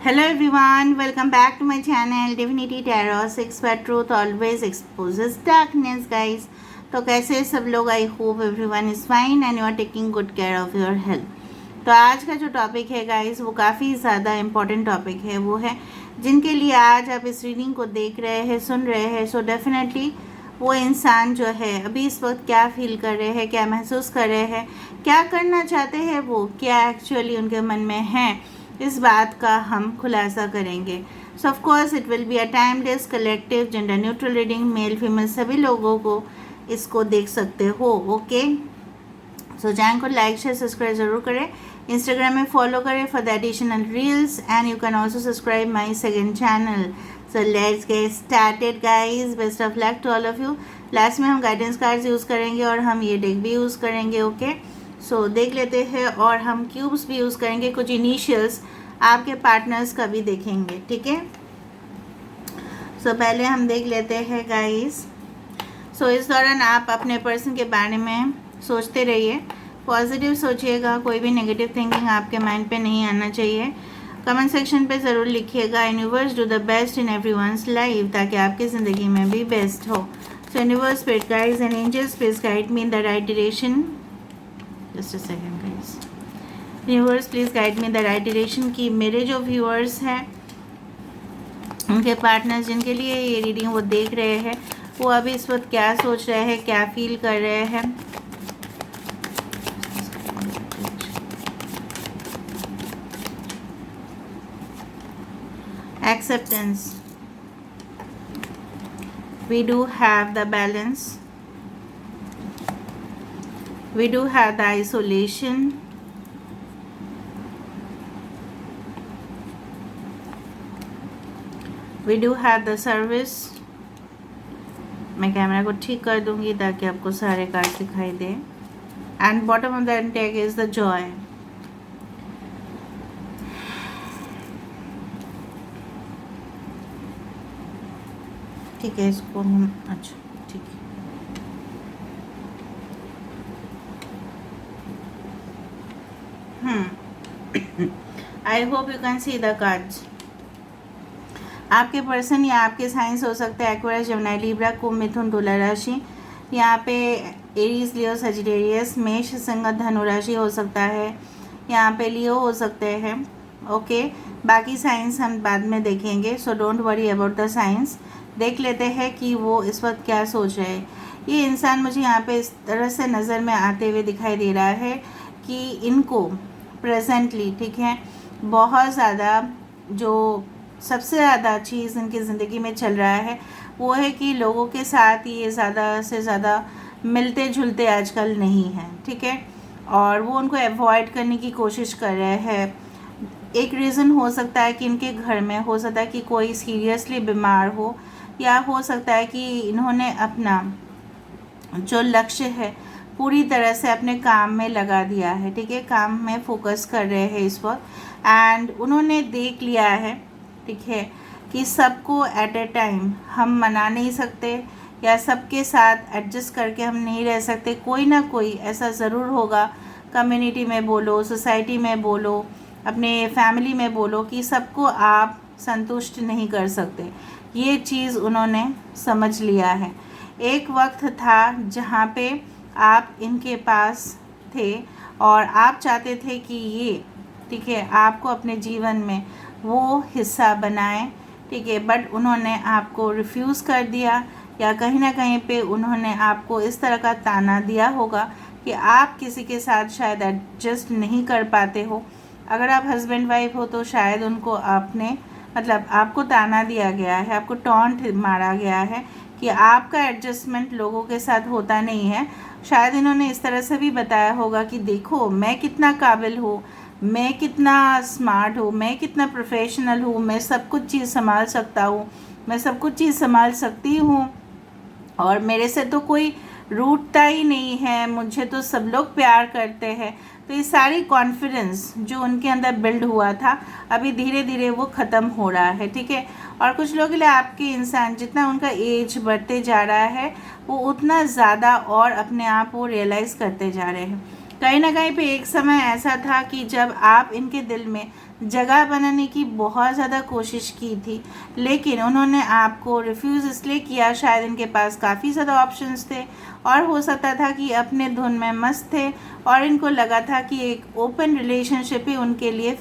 Hello everyone, welcome back to my channel Divinity Tarot 6 where truth always exposes darkness guys. तो कैसे सब लोग? I hope everyone is fine and you are taking good care of your health. तो आज का जो topic है guys वो काफ़ी ज़्यादा इम्पॉर्टेंट टॉपिक है। वो है जिनके लिए आज आप इस रीडिंग को देख रहे हैं, सुन रहे हैं। सो डेफिनेटली वो इंसान जो है अभी इस वक्त क्या फील कर रहे हैं, क्या महसूस कर रहे हैं, क्या करना चाहते हैं, वो क्या एक्चुअली उनके मन में है, इस बात का हम खुलासा करेंगे। So of course it will be a timeless collective gender neutral reading. Male female सभी लोगों को इसको देख सकते हो। ओके, सो चैनल को लाइक शेयर सब्सक्राइब जरूर करें। इंस्टाग्राम में फॉलो करें for the additional reels and you can also subscribe my second channel. So let's get started guys. Best of luck to all of you. Last में हम guidance cards use करेंगे और हम ये डेक भी use करेंगे। Okay, सो देख लेते हैं और हम क्यूब्स भी यूज़ करेंगे। कुछ इनिशियल्स आपके पार्टनर्स का भी देखेंगे, ठीक है। सो पहले हम देख लेते हैं गाइस। सो इस दौरान आप अपने पर्सन के बारे में सोचते रहिए, पॉजिटिव सोचिएगा, कोई भी नेगेटिव थिंकिंग आपके माइंड पे नहीं आना चाहिए। कमेंट सेक्शन पे ज़रूर लिखिएगा universe do the best in everyone's life, ताकि आपकी ज़िंदगी में भी बेस्ट हो। So universe spirit guides and angels please guide me in the right direction. Just a second guys. Viewers please guide me the right direction कि मेरे जो viewers हैं उनके पार्टनर्स जिनके लिए ये रीडिंग वो देख रहे हैं वो अभी इस वक्त क्या सोच रहे हैं, क्या फील कर रहे हैं। Acceptance, we do have the balance, we do have the isolation, we do have the service। मैं कैमरा को ठीक कर दूंगी ताकि आपको सारे कार्ड दिखाई दे। And bottom of the deck is the joy. ठीक है, इसको हम अच्छा ठीक है। I hope you can see the cards. आपके पर्सन या आपके साइंस हो सकते हैं एक्वेरियस, जेमिनी, लिब्रा, कुंभ, मिथुन, तुला राशि। यहाँ पे एरीज, लियो, सजिटेरियस, मेष, सिंह, धनु राशि हो सकता है। यहाँ पे लियो हो सकते हैं। ओके, बाकी साइंस हम बाद में देखेंगे। So don't worry about the science. देख लेते हैं कि वो इस वक्त क्या सोच रहे हैं। ये इंसान मुझे यहाँ पे इस तरह से नज़र में आते हुए दिखाई दे रहा है कि इनको प्रेजेंटली, ठीक है, बहुत ज़्यादा जो सबसे ज़्यादा चीज़ इनकी ज़िंदगी में चल रहा है वो है कि लोगों के साथ ये ज़्यादा से ज़्यादा मिलते जुलते आजकल नहीं हैं, ठीक है, और वो उनको अवॉइड करने की कोशिश कर रहे हैं। एक रीज़न हो सकता है कि इनके घर में हो सकता है कि कोई सीरियसली बीमार हो, या हो सकता है कि इन्होंने अपना जो लक्ष्य है पूरी तरह से अपने काम में लगा दिया है, ठीक है, काम में फोकस कर रहे हैं इस वक्त। एंड उन्होंने देख लिया है, ठीक है, कि सबको एट ए टाइम हम मना नहीं सकते या सबके साथ एडजस्ट करके हम नहीं रह सकते। कोई ना कोई ऐसा ज़रूर होगा, कम्युनिटी में बोलो, सोसाइटी में बोलो, अपने फैमिली में बोलो, कि सबको आप संतुष्ट नहीं कर सकते। ये चीज़ उन्होंने समझ लिया है। एक वक्त था जहाँ पे आप इनके पास थे और आप चाहते थे कि ये, ठीक है, आपको अपने जीवन में वो हिस्सा बनाएं, ठीक है, बट उन्होंने आपको रिफ्यूज़ कर दिया, या कहीं ना कहीं पे उन्होंने आपको इस तरह का ताना दिया होगा कि आप किसी के साथ शायद एडजस्ट नहीं कर पाते हो। अगर आप हस्बैंड वाइफ हो तो शायद उनको आपने मतलब आपको ताना दिया गया है, आपको टॉन्ट मारा गया है कि आपका एडजस्टमेंट लोगों के साथ होता नहीं है। शायद इन्होंने इस तरह से भी बताया होगा कि देखो मैं कितना काबिल हूँ, मैं कितना स्मार्ट हूँ, मैं कितना प्रोफेशनल हूँ, मैं सब कुछ चीज़ संभाल सकता हूँ, मैं सब कुछ चीज़ संभाल सकती हूँ और मेरे से तो कोई रूठता ही नहीं है, मुझे तो सब लोग प्यार करते हैं। तो ये सारी कॉन्फिडेंस जो उनके अंदर बिल्ड हुआ था अभी धीरे धीरे वो ख़त्म हो रहा है, ठीक है। और कुछ लोगों के लिए आपके इंसान जितना उनका एज बढ़ते जा रहा है वो उतना ज़्यादा और अपने आप वो रियलाइज़ करते जा रहे हैं। कहीं ना कहीं पे एक समय ऐसा था कि जब आप इनके दिल में जगह बनाने की बहुत ज़्यादा कोशिश की थी, लेकिन उन्होंने आपको रिफ्यूज़ इसलिए किया, शायद इनके पास काफ़ी ज़्यादा ऑप्शंस थे और हो सकता था कि अपने धुन में मस्त थे और इनको लगा था कि एक ओपन रिलेशनशिप ही उनके लिए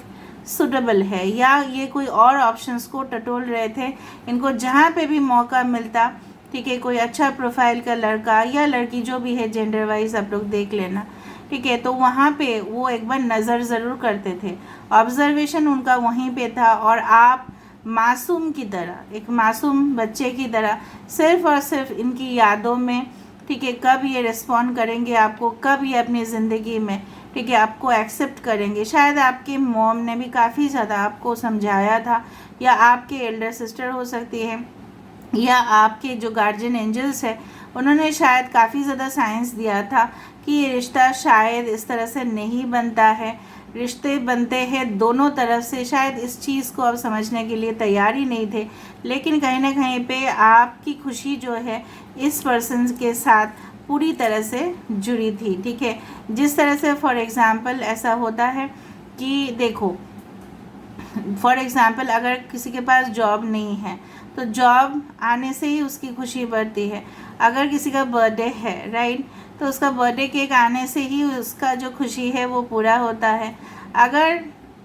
सूटेबल है, या ये कोई और ऑप्शंस को टटोल रहे थे। इनको जहाँ पे भी मौका मिलता, ठीक है, कोई अच्छा प्रोफाइल का लड़का या लड़की जो भी है, जेंडर वाइज आप लोग देख लेना, ठीक है, तो वहाँ पे वो एक बार नज़र ज़रूर करते थे। ऑब्जर्वेशन उनका वहीं पे था और आप मासूम की तरह, एक मासूम बच्चे की तरह सिर्फ़ और सिर्फ इनकी यादों में, ठीक है, कब ये रिस्पॉन्ड करेंगे आपको, कब ये अपनी ज़िंदगी में, ठीक है, आपको एक्सेप्ट करेंगे। शायद आपके मॉम ने भी काफ़ी ज़्यादा आपको समझाया था, या आपके एल्डर सिस्टर हो सकती है, या आपके जो गार्जियन एंजल्स है उन्होंने शायद काफ़ी ज़्यादा साइंस दिया था कि ये रिश्ता शायद इस तरह से नहीं बनता है। रिश्ते बनते हैं दोनों तरफ से, शायद इस चीज़ को आप समझने के लिए तैयार ही नहीं थे, लेकिन कहीं ना कहीं पे आपकी खुशी जो है इस पर्सन के साथ पूरी तरह से जुड़ी थी, ठीक है। जिस तरह से फॉर एग्ज़ाम्पल ऐसा होता है कि देखो, फॉर एग्ज़ाम्पल अगर किसी के पास जॉब नहीं है तो जॉब आने से ही उसकी खुशी बढ़ती है। अगर किसी का बर्थडे है, राइट, तो उसका बर्थडे केक आने से ही उसका जो खुशी है वो पूरा होता है। अगर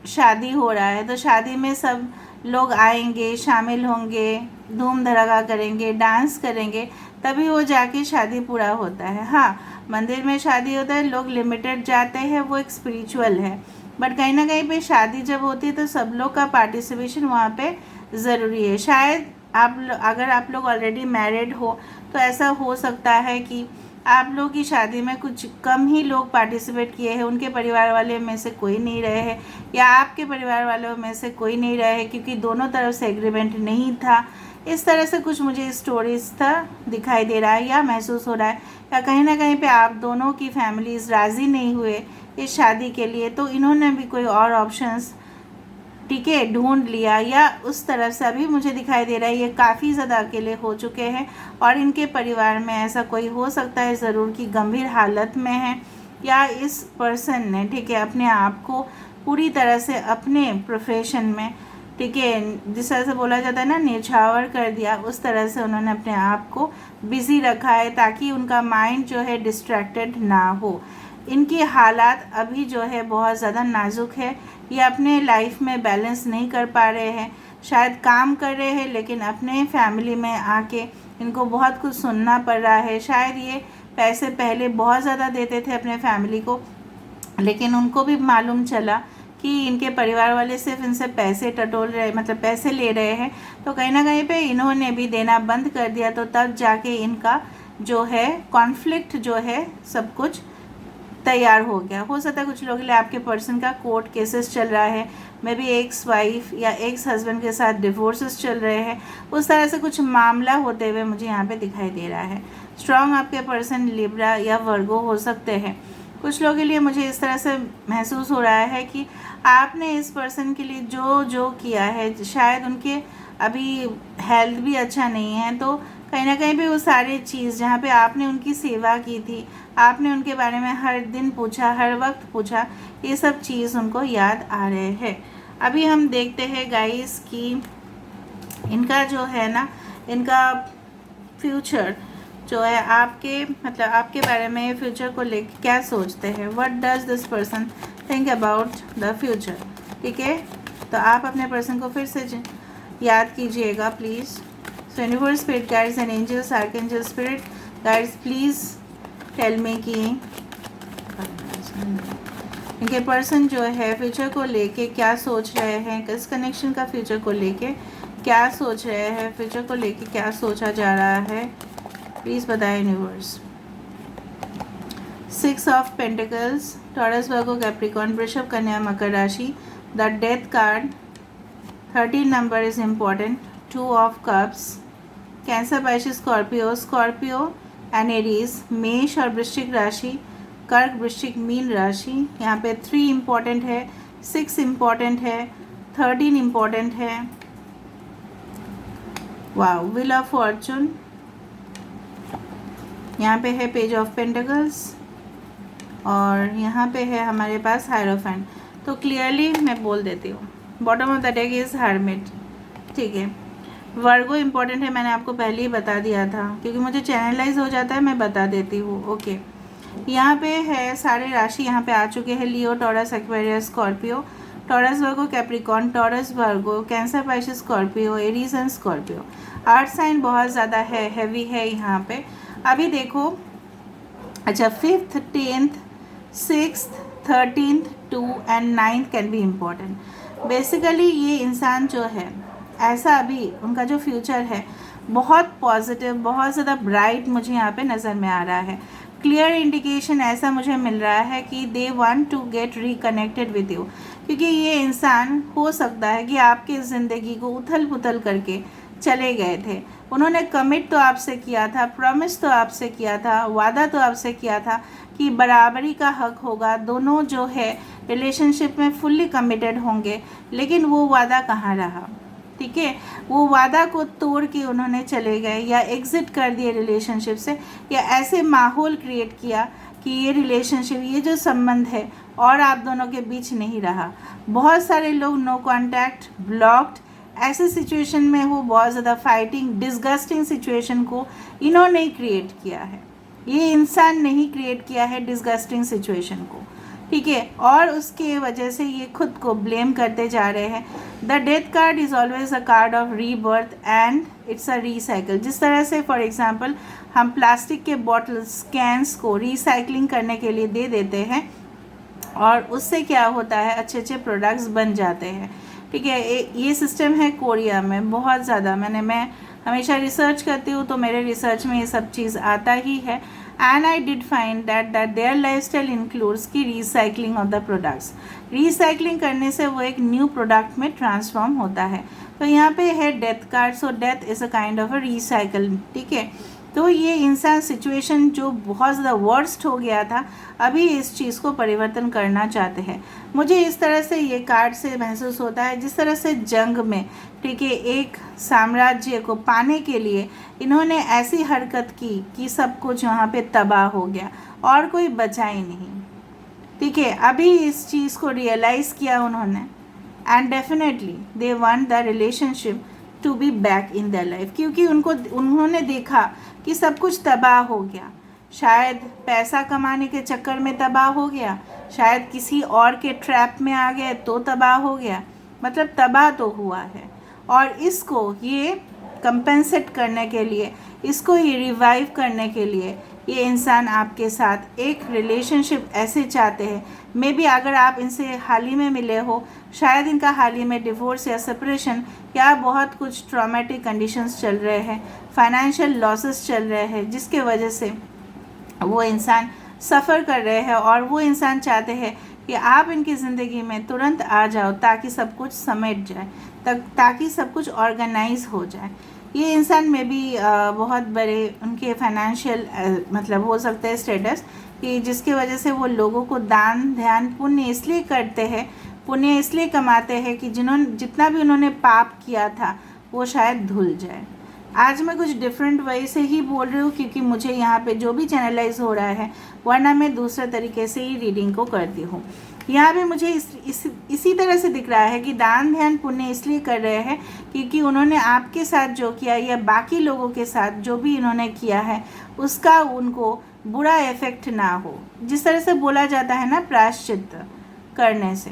शादी हो रहा है तो शादी में सब लोग आएंगे, शामिल होंगे, धूम धड़ाका करेंगे, डांस करेंगे, तभी वो जाके शादी पूरा होता है। हाँ, मंदिर में शादी होता है, लोग लिमिटेड जाते हैं, वो एक स्पिरिचुअल है, बट कहीं ना कहीं पे शादी जब होती है तो सब लोग का पार्टिसिपेशन वहाँ पे ज़रूरी है। शायद अगर आप लोग ऑलरेडी मैरिड हो तो ऐसा हो सकता है कि आप लोग की शादी में कुछ कम ही लोग पार्टिसिपेट किए हैं, उनके परिवार वाले में से कोई नहीं रहे हैं, या आपके परिवार वालों में से कोई नहीं रहे हैं, क्योंकि दोनों तरफ से एग्रीमेंट नहीं था। इस तरह से कुछ मुझे स्टोरीज था दिखाई दे रहा है या महसूस हो रहा है, या कहीं ना कहीं पे आप दोनों की फैमिलीज़ राज़ी नहीं हुए इस शादी के लिए, तो इन्होंने भी कोई और ऑप्शंस, ठीक है, ढूंढ लिया, या उस तरफ से अभी मुझे दिखाई दे रहा है ये काफ़ी ज़्यादा अकेले हो चुके हैं और इनके परिवार में ऐसा कोई हो सकता है ज़रूर कि गंभीर हालत में है, या इस पर्सन ने, ठीक है, अपने आप को पूरी तरह से अपने प्रोफेशन में, ठीक है, जिस तरह से बोला जाता है ना, न्यौछावर कर दिया, उस तरह से उन्होंने अपने आप को बिज़ी रखा है ताकि उनका माइंड जो है डिस्ट्रैक्टेड ना हो। इनकी हालात अभी जो है बहुत ज़्यादा नाजुक है, ये अपने लाइफ में बैलेंस नहीं कर पा रहे हैं। शायद काम कर रहे हैं लेकिन अपने फैमिली में आके इनको बहुत कुछ सुनना पड़ रहा है। शायद ये पैसे पहले बहुत ज़्यादा देते थे अपने फैमिली को, लेकिन उनको भी मालूम चला कि इनके परिवार वाले सिर्फ इनसे पैसे टटोल रहे, मतलब पैसे ले रहे हैं, तो कहीं ना कहीं पे इन्होंने भी देना बंद कर दिया। तो तब जाके इनका जो है कॉन्फ्लिक्ट जो है सब कुछ तैयार हो गया। हो सकता है कुछ लोगों के लिए आपके पर्सन का कोर्ट केसेस चल रहा है, मे बी एक्स वाइफ या एक्स हस्बैंड के साथ डिवोर्सेस चल रहे हैं, उस तरह से कुछ मामला होते हुए मुझे यहाँ पे दिखाई दे रहा है। स्ट्रॉन्ग आपके पर्सन लिब्रा या वर्गो हो सकते हैं। कुछ लोगों के लिए मुझे इस तरह से महसूस हो रहा है कि आपने इस पर्सन के लिए जो जो किया है, शायद उनके अभी हेल्थ भी अच्छा नहीं है, तो कहीं ना कहीं पे वो सारी चीज़ जहाँ पे आपने उनकी सेवा की थी, आपने उनके बारे में हर दिन पूछा, हर वक्त पूछा, ये सब चीज़ उनको याद आ रहे हैं। अभी हम देखते हैं गाइस कि इनका जो है ना, इनका फ्यूचर जो है आपके, मतलब आपके बारे में फ्यूचर को लेकर क्या सोचते हैं। What does this person think about the future, ठीक है। तो आप अपने पर्सन को फिर से याद कीजिएगा please. So universe, spirit guides and angels, archangel, spirit guides, please tell me कि इनके पर्सन जो है फ्यूचर को लेके क्या सोच रहे हैं, किस कनेक्शन का फ्यूचर को लेके क्या सोच रहे हैं, फ्यूचर को लेके क्या सोचा जा रहा है, प्लीज़ बताएं universe. 6 of pentacles, taurus, Virgo, Capricorn, वृषभ, कन्या, मकर राशि, the death card, 13 number is important, 2 of cups, cancer, Pisces, Scorpio, Scorpio and Aries, मेष और वृश्चिक राशि, कर्क, वृश्चिक, मीन राशि। यहाँ पे 3 इम्पॉर्टेंट है, 6 इम्पॉर्टेंट है, 13 इम्पॉर्टेंट है। वाओ, व्हील ऑफ फॉर्चून, यहाँ पे है पेज ऑफ पेंटिकल्स, और यहाँ पे है हमारे पास हायरोफेंट। तो क्लियरली मैं बोल देती हूँ, bottom of the deck is hermit, ठीक है। वर्गो इंपॉर्टेंट है, मैंने आपको पहले ही बता दिया था, क्योंकि मुझे चैनलाइज हो जाता है, मैं बता देती हूँ। ओके, यहाँ पे है सारे राशि यहाँ पे आ चुके हैं। Leo, Taurus, Aquarius, Scorpio, Taurus, Virgo, Capricorn, Taurus, Virgo, Cancer, Pisces, Scorpio, Aries and Scorpio. Earth sign बहुत ज़्यादा है, हैवी है यहाँ पे। अभी देखो, अच्छा, 5th, 10th, 6th, 13th, 2 and 9th can be important. Basically ये इंसान जो है, ऐसा अभी उनका जो फ्यूचर है बहुत पॉजिटिव, बहुत ज़्यादा ब्राइट मुझे यहाँ पे नज़र में आ रहा है। क्लियर इंडिकेशन ऐसा मुझे मिल रहा है कि they want to get reconnected with you, क्योंकि ये इंसान हो सकता है कि आपकी ज़िंदगी को उथल पुथल करके चले गए थे। उन्होंने कमिट तो आपसे किया था, प्रॉमिस तो आपसे किया था, वादा तो आपसे किया था कि बराबरी का हक होगा, दोनों जो है रिलेशनशिप में फुल्ली कमिटेड होंगे, लेकिन वो वादा कहाँ रहा, ठीक है। वो वादा को तोड़ के उन्होंने चले गए, या एग्ज़िट कर दिए रिलेशनशिप से, या ऐसे माहौल क्रिएट किया कि ये रिलेशनशिप, ये जो संबंध है और आप दोनों के बीच नहीं रहा। बहुत सारे लोग नो कांटेक्ट, ब्लॉक्ड, ऐसे सिचुएशन में हो, बहुत ज़्यादा फाइटिंग, डिस्गस्टिंग सिचुएशन को इन्होंने ही क्रिएट किया है। ये इंसान नहीं क्रिएट किया है डिस्गस्टिंग सिचुएशन को, ठीक है। और उसके वजह से ये खुद को ब्लेम करते जा रहे हैं। The death card is always a card of rebirth and it's a recycle. जिस तरह से फॉर एग्जांपल हम प्लास्टिक के बॉटल्स, कैंस को रीसाइकलिंग करने के लिए दे देते हैं, और उससे क्या होता है, अच्छे अच्छे प्रोडक्ट्स बन जाते हैं, ठीक है। ये सिस्टम है कोरिया में बहुत ज़्यादा। मैं हमेशा रिसर्च करती हूँ, तो मेरे रिसर्च में ये सब चीज़ आता ही है। And I did find that their lifestyle includes की recycling of the products. Recycling करने से वो एक न्यू प्रोडक्ट में ट्रांसफॉर्म होता है। तो यहाँ पे है death card, so death is a kind of a recycle, ठीक है। तो ये इंसान सिचुएशन जो बहुत ज़्यादा वर्स्ट हो गया था, अभी इस चीज़ को परिवर्तन करना चाहते हैं। मुझे इस तरह से ये कार्ड से महसूस होता है, जिस तरह से जंग में, ठीक है, एक साम्राज्य को पाने के लिए इन्होंने ऐसी हरकत की कि सब कुछ वहाँ पे तबाह हो गया और कोई बचा ही नहीं, ठीक है। अभी इस चीज़ को रियलाइज़ किया उन्होंने, and definitely they want the relationship to be back in their life, क्योंकि उन्होंने देखा कि सब कुछ तबाह हो गया। शायद पैसा कमाने के चक्कर में तबाह हो गया, शायद किसी और के ट्रैप में आ गए तो तबाह हो गया, मतलब तबाह तो हुआ है। और इसको ये कंपेंसेट करने के लिए, इसको ये रिवाइव करने के लिए ये इंसान आपके साथ एक रिलेशनशिप ऐसे चाहते हैं। मे बी अगर आप इनसे हाल ही में मिले हो, शायद इनका हाल ही में डिवोर्स या सेपरेशन या बहुत कुछ ट्रॉमेटिक कंडीशंस चल रहे हैं, फाइनेंशियल लॉसेस चल रहे हैं, जिसके वजह से वो इंसान सफ़र कर रहे हैं, और वो इंसान चाहते हैं कि आप इनकी ज़िंदगी में तुरंत आ जाओ, ताकि सब कुछ समेट जाए, ताकि सब कुछ ऑर्गेनाइज हो जाए। ये इंसान में भी बहुत बड़े उनके फाइनेंशियल मतलब हो सकते हैं स्टेटस, कि जिसकी वजह से वो लोगों को दान ध्यान पुण्य इसलिए करते हैं, पुण्य इसलिए कमाते हैं कि जितना भी उन्होंने पाप किया था वो शायद धुल जाए। आज मैं कुछ डिफरेंट वे से ही बोल रही हूँ, क्योंकि मुझे यहाँ पे जो भी चैनलाइज हो रहा है, वरना मैं दूसरे तरीके से ही रीडिंग को करती हूँ। यहाँ पे मुझे इसी तरह से दिख रहा है कि दान ध्यान पुण्य इसलिए कर रहे हैं क्योंकि उन्होंने आपके साथ जो किया या बाकी लोगों के साथ जो भी इन्होंने किया है, उसका उनको बुरा इफेक्ट ना हो। जिस तरह से बोला जाता है ना, प्रायश्चित करने से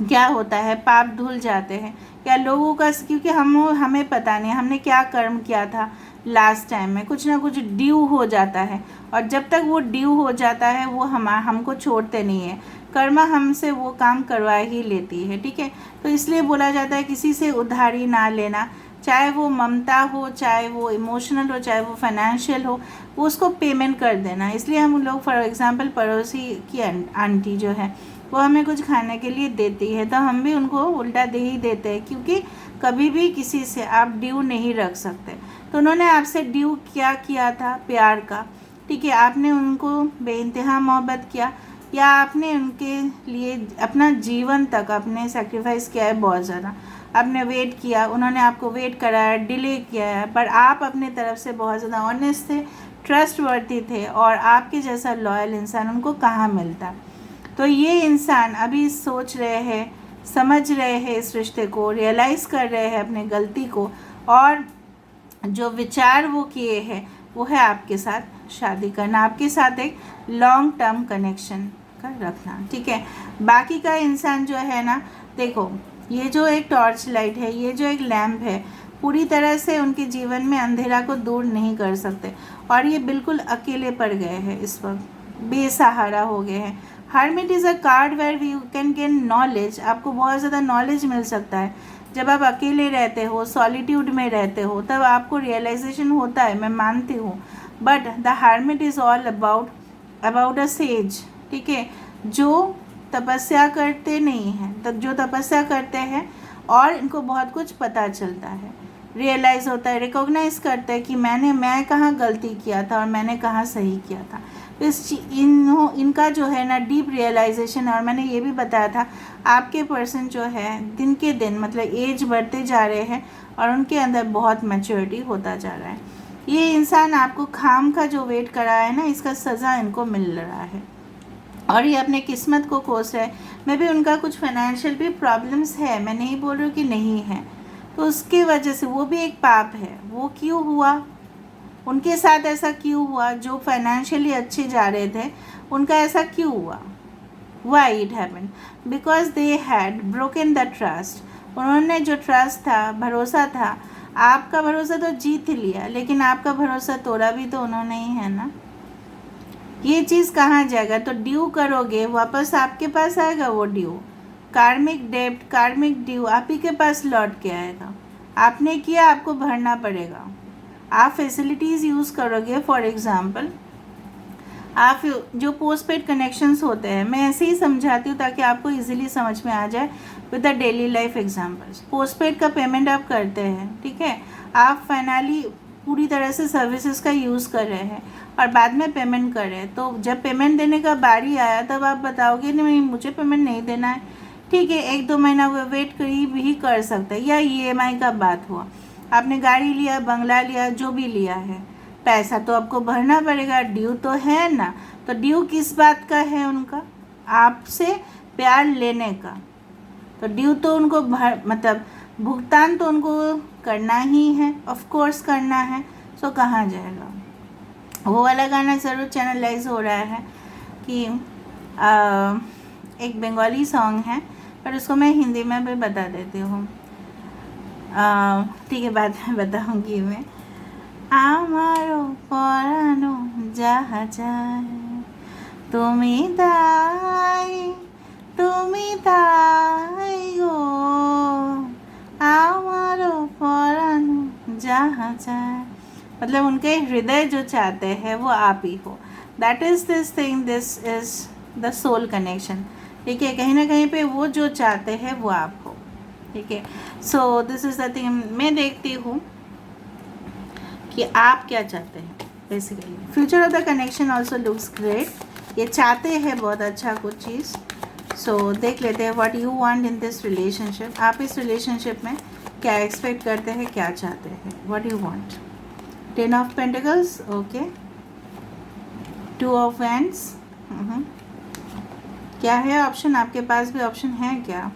क्या होता है, पाप धुल जाते हैं, या लोगों का, क्योंकि हमें पता नहीं हमने क्या कर्म किया था लास्ट टाइम में, कुछ ना कुछ ड्यू हो जाता है, और जब तक वो ड्यू हो जाता है वो हमको छोड़ते नहीं है, कर्मा हमसे वो काम करवा ही लेती है, ठीक है। तो इसलिए बोला जाता है किसी से उधारी ना लेना, चाहे वो ममता हो, चाहे वो इमोशनल हो, चाहे वो फाइनेंशियल हो, वो उसको पेमेंट कर देना। इसलिए हम लोग फॉर एग्जांपल पड़ोसी की आंटी जो है वो हमें कुछ खाने के लिए देती है, तो हम भी उनको उल्टा दे ही देते हैं, क्योंकि कभी भी किसी से आप ड्यू नहीं रख सकते। तो उन्होंने आपसे ड्यू क्या किया था, प्यार का, ठीक है। आपने उनको बेइंतहा मोहब्बत किया, या आपने उनके लिए अपना जीवन तक आपने सेक्रीफाइस किया है, बहुत ज़्यादा आपने वेट किया, उन्होंने आपको वेट कराया, डिले किया है, पर आप अपने तरफ से बहुत ज़्यादा ऑनेस्ट थे, ट्रस्टवर्थी थे, और आपके जैसा लॉयल इंसान उनको कहाँ मिलता। तो ये इंसान अभी सोच रहे हैं समझ रहे हैं इस रिश्ते को, रियलाइज़ कर रहे हैं अपने गलती को, और जो विचार वो किए हैं वो है आपके साथ शादी करना, आपके साथ एक लॉन्ग टर्म कनेक्शन का रखना, ठीक है। बाकी का इंसान जो है ना, देखो ये जो एक टॉर्च लाइट है, ये जो एक लैम्प है, पूरी तरह से उनके जीवन में अंधेरा को दूर नहीं कर सकते, और ये बिल्कुल अकेले पड़ गए हैं, इस वक्त बेसहारा हो गए हैं। Hermit is a card where you can gain knowledge, आपको बहुत ज़्यादा नॉलेज मिल सकता है। जब आप अकेले रहते हो, सॉलिट्यूड में रहते हो, तब आपको रियलाइजेशन होता है, मैं मानती हूँ। But the hermit is all about a says, ठीक है, जो तपस्या करते नहीं हैं, तब जो तपस्या करते हैं और इनको बहुत कुछ पता चलता है, रियलाइज़ होता है, रिकॉग्नाइज़ करते हैं कि मैं कहाँ गलती किया था और मैंने कहाँ सही किया था। इनका जो है ना डीप रियलाइजेशन, और मैंने ये भी बताया था आपके पर्सन जो है दिन के दिन मतलब एज बढ़ते जा रहे हैं और उनके अंदर बहुत मैच्योरिटी होता जा रहा है। ये इंसान आपको खाम का जो वेट करा है ना, इसका सज़ा इनको मिल रहा है और ये अपने किस्मत को कोस रहे हैं। मे भी उनका कुछ फाइनेंशियल भी प्रॉब्लम्स है, मैं नहीं बोल रही हूँ कि नहीं है, तो उसकी वजह से वो भी एक पाप है। वो क्यों हुआ, उनके साथ ऐसा क्यों हुआ, जो फाइनेंशियली अच्छे जा रहे थे उनका ऐसा क्यों हुआ, why it happened, because they had broken the trust. उन्होंने जो ट्रस्ट था, भरोसा था, आपका भरोसा तो जीत लिया, लेकिन आपका भरोसा तोड़ा भी तो उन्होंने ही है ना। ये चीज़ कहाँ जाएगा, तो ड्यू करोगे वापस आपके पास आएगा वो ड्यू, कार्मिक डेब्ट, कार्मिक ड्यू आप ही के पास लौट के आएगा। आपने किया, आपको भरना पड़ेगा। आप फैसिलिटीज़ यूज़ करोगे, फॉर एग्ज़ाम्पल आप जो पोस्ट पेड कनेक्शंस होते हैं, मैं ऐसे ही समझाती हूँ ताकि आपको इजीली समझ में आ जाए with the daily life examples. Post paid का पेमेंट आप करते हैं, ठीक है, आप फाइनली पूरी तरह से सर्विसेज का यूज़ कर रहे हैं और बाद में पेमेंट कर रहे हैं, तो जब पेमेंट देने का बारी आया तब आप बताओगे नहीं मुझे पेमेंट नहीं देना है, ठीक है, 1-2 महीना वेट करी भी कर सकते हैं। या EMI का बात हुआ, आपने गाड़ी लिया, बंगला लिया, जो भी लिया है, पैसा तो आपको भरना पड़ेगा, ड्यू तो है ना। तो ड्यू किस बात का है, उनका आपसे प्यार लेने का, तो ड्यू तो उनको मतलब भुगतान तो उनको करना ही है, ऑफ कोर्स करना है। सो कहाँ जाएगा वो वाला गाना, ज़रूर चैनलाइज हो रहा है कि एक बंगाली सॉन्ग है, पर उसको मैं हिंदी में भी बता देती हूँ, ठीक है, बाद में बताऊँगी मैं। আমারও পরানো যাহা যায় তুমি তাই গো, আমারও পরানো যাহা যায়, मतलब उनके हृदय जो चाहते हैं वो आप ही हो। That is this thing, this is the soul connection, ठीक है, कहीं ना कहीं पे वो जो चाहते हैं वो आप हो, ठीक है। So this is the thing, मैं देखती हूँ कि आप क्या चाहते हैं basically. Future of the connection also looks great, ये चाहते हैं बहुत अच्छा कुछ चीज़। सो देख लेते हैं what you want in this relationship, आप इस रिलेशनशिप में क्या एक्सपेक्ट करते हैं, क्या चाहते हैं, what you want. 10 of pentacles, okay, 2 of wands, क्या है ऑप्शन, आपके पास भी ऑप्शन है क्या,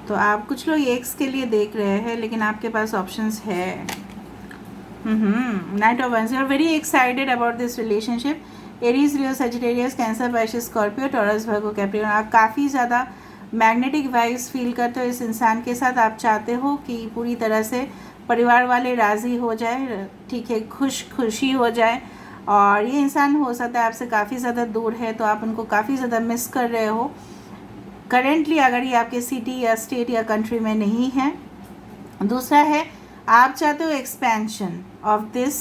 तो आप कुछ लोग एक्स के लिए देख रहे हैं लेकिन आपके पास ऑप्शंस है। Knight of Wands, you are very excited about this relationship. Aries, Leo, Sagittarius, Cancer, Pisces, Scorpio, Taurus, Virgo, Capricorn, आप काफ़ी ज़्यादा मैग्नेटिक वाइब्स फील करते हो इस इंसान के साथ। आप चाहते हो कि पूरी तरह से परिवार वाले राज़ी हो जाए, ठीक है, खुशी हो जाए, और ये इंसान हो सकता है आपसे काफ़ी ज़्यादा दूर है, तो आप उनको काफ़ी ज़्यादा मिस कर रहे हो करेंटली, अगर ये आपके सिटी या स्टेट या कंट्री में नहीं है। दूसरा है, आप चाहते हो expansion of this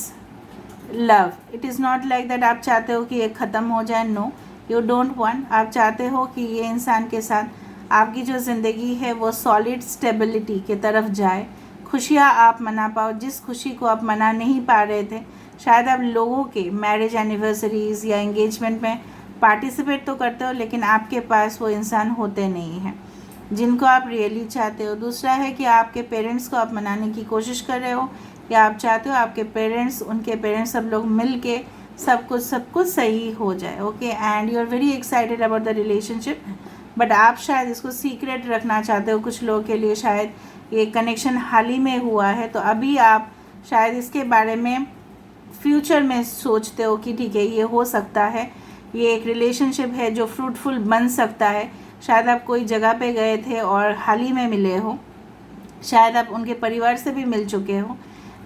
love, it is not like that आप चाहते हो कि ये ख़त्म हो जाए, नो, यू डोंट वांट, आप चाहते हो कि ये इंसान के साथ आपकी जो ज़िंदगी है वो सॉलिड स्टेबिलिटी की तरफ जाए, खुशियाँ आप मना पाओ, जिस खुशी को आप मना नहीं पा रहे थे। शायद आप लोगों के मैरिज एनिवर्सरीज़ या एंगेजमेंट में पार्टिसिपेट तो करते हो, लेकिन आपके पास वो इंसान होते नहीं हैं जिनको आप रियली चाहते हो। दूसरा है कि आपके पेरेंट्स को आप मनाने की कोशिश कर रहे हो, या आप चाहते हो आपके पेरेंट्स, उनके पेरेंट्स, सब लोग मिल के सब कुछ सही हो जाए, okay, and you are very excited about the relationship. But आप शायद इसको सीक्रेट रखना चाहते हो। कुछ लोगों के लिए शायद ये कनेक्शन हाल ही में हुआ है, तो अभी आप शायद इसके बारे में फ्यूचर में सोचते हो कि ठीक है ये हो सकता है, ये एक रिलेशनशिप है जो फ्रूटफुल बन सकता है। शायद आप कोई जगह पे गए थे और हाल ही में मिले हो, शायद आप उनके परिवार से भी मिल चुके हो,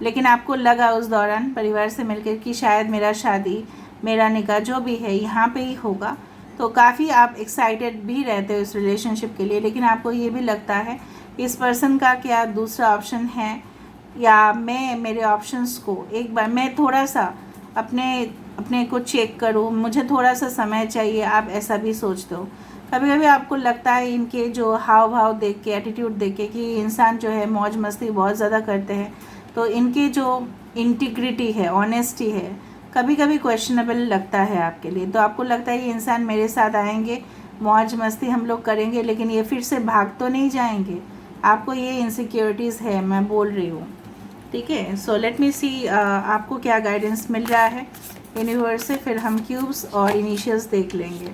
लेकिन आपको लगा उस दौरान परिवार से मिलकर कि शायद मेरा शादी, मेरा निकाह जो भी है यहाँ पे ही होगा। तो काफ़ी आप एक्साइटेड भी रहते हो इस रिलेशनशिप के लिए, लेकिन आपको ये भी लगता है इस पर्सन का क्या दूसरा ऑप्शन है, या मैं मेरे ऑप्शंस को एक बार मैं थोड़ा सा अपने को चेक करूँ, मुझे थोड़ा सा समय चाहिए। आप ऐसा भी सोचते हो। कभी कभी आपको लगता है इनके जो हाव भाव देख के, एटीट्यूड देख के कि इंसान जो है मौज मस्ती बहुत ज़्यादा करते हैं, तो इनकी जो इंटीग्रिटी है, ऑनेस्टी है, कभी कभी क्वेश्चनेबल लगता है आपके लिए। तो आपको लगता है ये इंसान मेरे साथ आएंगे, मौज मस्ती हम लोग करेंगे, लेकिन ये फिर से भाग तो नहीं जाएंगे। आपको ये इनसिक्योरिटीज़ है, मैं बोल रही हूँ, ठीक है। सो लेट मी सी आपको क्या गाइडेंस मिल रहा है यूनिवर्स से, फिर हम क्यूब्स और इनिशियल्स देख लेंगे।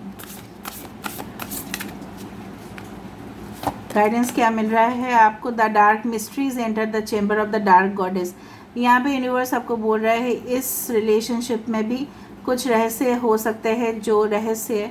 गाइडेंस क्या मिल रहा है आपको? The dark mysteries enter the chamber of the dark goddess. यहाँ पे यूनिवर्स आपको बोल रहा है इस रिलेशनशिप में भी कुछ रहस्य हो सकते हैं, जो रहस्य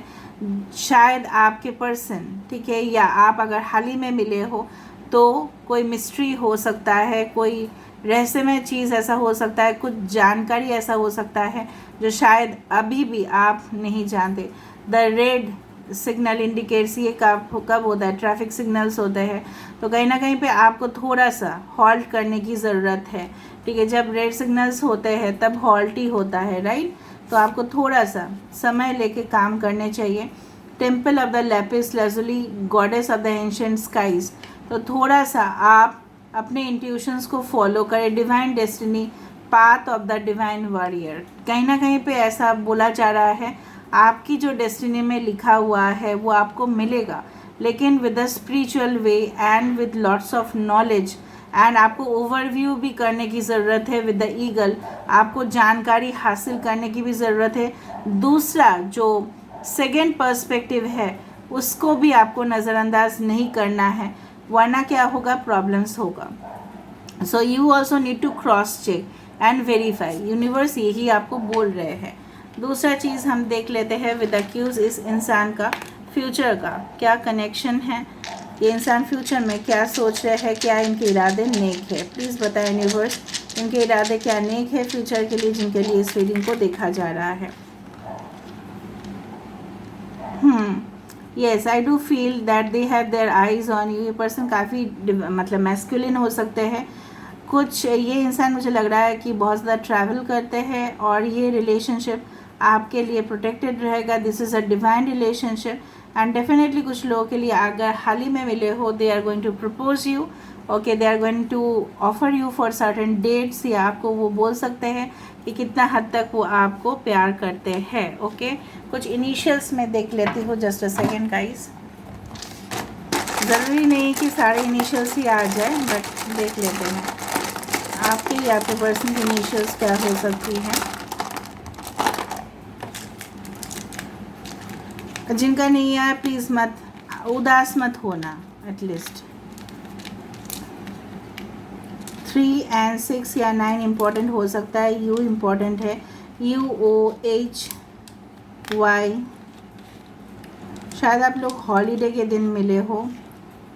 शायद आपके पर्सन, ठीक है, या आप अगर हाल ही में मिले हो तो कोई मिस्ट्री हो सकता है, कोई रहस्यमय चीज़ ऐसा हो सकता है, कुछ जानकारी ऐसा हो सकता है जो शायद अभी भी आप नहीं जानते। द रेड सिग्नल इंडिकेट्स, ये कब होता है? ट्रैफिक सिग्नल्स होते हैं, तो कहीं ना कहीं पे आपको थोड़ा सा हॉल्ट करने की ज़रूरत है, ठीक है। जब रेड सिग्नल्स होते हैं तब हॉल्ट ही होता है, राइट। तो आपको थोड़ा सा समय लेके काम करने चाहिए। Temple of the lapis lazuli, goddess of the ancient skies, तो थोड़ा सा आप अपने इंट्यूशंस को फॉलो करें। Divine destiny, path of the divine warrior, कहीं ना कहीं पे ऐसा बोला जा रहा है आपकी जो डेस्टिनी में लिखा हुआ है वो आपको मिलेगा, लेकिन with a spiritual way and with lots of knowledge. And आपको ओवरव्यू भी करने की ज़रूरत है विद द ईगल, आपको जानकारी हासिल करने की भी ज़रूरत है। दूसरा जो सेकेंड पर्सपेक्टिव है उसको भी आपको नज़रअंदाज नहीं करना है, वरना क्या होगा? प्रॉब्लम्स होगा। So you also need to cross check and verify. Universe यही आपको बोल रहे हैं। दूसरा चीज़ हम देख लेते हैं विद द क्यूज, इस इंसान का फ्यूचर का क्या कनेक्शन है, ये इंसान फ्यूचर में क्या सोच रहे हैं, क्या इनके इरादे नेक है। प्लीज़ बताएं यूनिवर्स, इनके इरादे क्या नेक है फ्यूचर के लिए, जिनके लिए इस रीडिंग को देखा जा रहा है। Yes, I do feel that they have their eyes on you. ये पर्सन काफ़ी मतलब मैस्कुलिन हो सकते हैं कुछ। ये इंसान मुझे लग रहा है कि बहुत ज़्यादा ट्रैवल करते हैं, और ये रिलेशनशिप आपके लिए प्रोटेक्टेड रहेगा। This is a divine relationship, and definitely कुछ लोगों के लिए अगर हाल ही में मिले हो, they are going to propose you, okay, they are going to offer you for certain dates, या आपको वो बोल सकते हैं कि कितना हद तक वो आपको प्यार करते हैं, ओके। कुछ इनिशियल्स में देख लेती हूँ, जस्ट अ सेकेंड गाइस। ज़रूरी नहीं कि सारे इनिशियल्स ही आ जाए, बट देख लेते हैं आपके या आपके पर्सन की इनिशियल्स क्या हो सकती हैं। जिनका नहीं आया प्लीज़ मत उदास मत होना। एटलीस्ट 3 and 6 या 9 इम्पॉर्टेंट हो सकता है। यू इम्पॉर्टेंट है, UOHY। शायद आप लोग हॉलीडे के दिन मिले हो,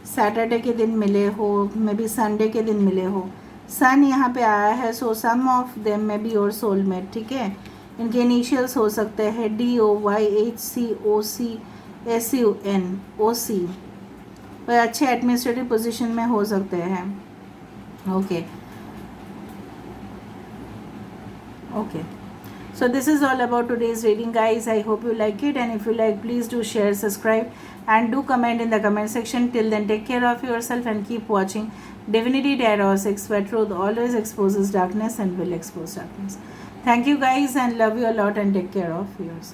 सैटरडे के दिन मिले हो, मे बी संडे के दिन मिले हो। सन यहाँ पे आया है, so some of them may be your soulmate, ठीक है। इनके इनिशियल्स हो सकते हैं DOYHCOCSUN और अच्छे एडमिनिस्ट्रेटिव पोजीशन में हो सकते हैं, okay. So this is all about today's reading, guys. I hope you like it, and if you like, please do share, subscribe, and do comment in the comment section. Till then, take care of yourself and keep watching Divinity Tarot 6, where truth always exposes darkness and will expose darkness. Thank you, guys, and love you a lot, and take care of yourself.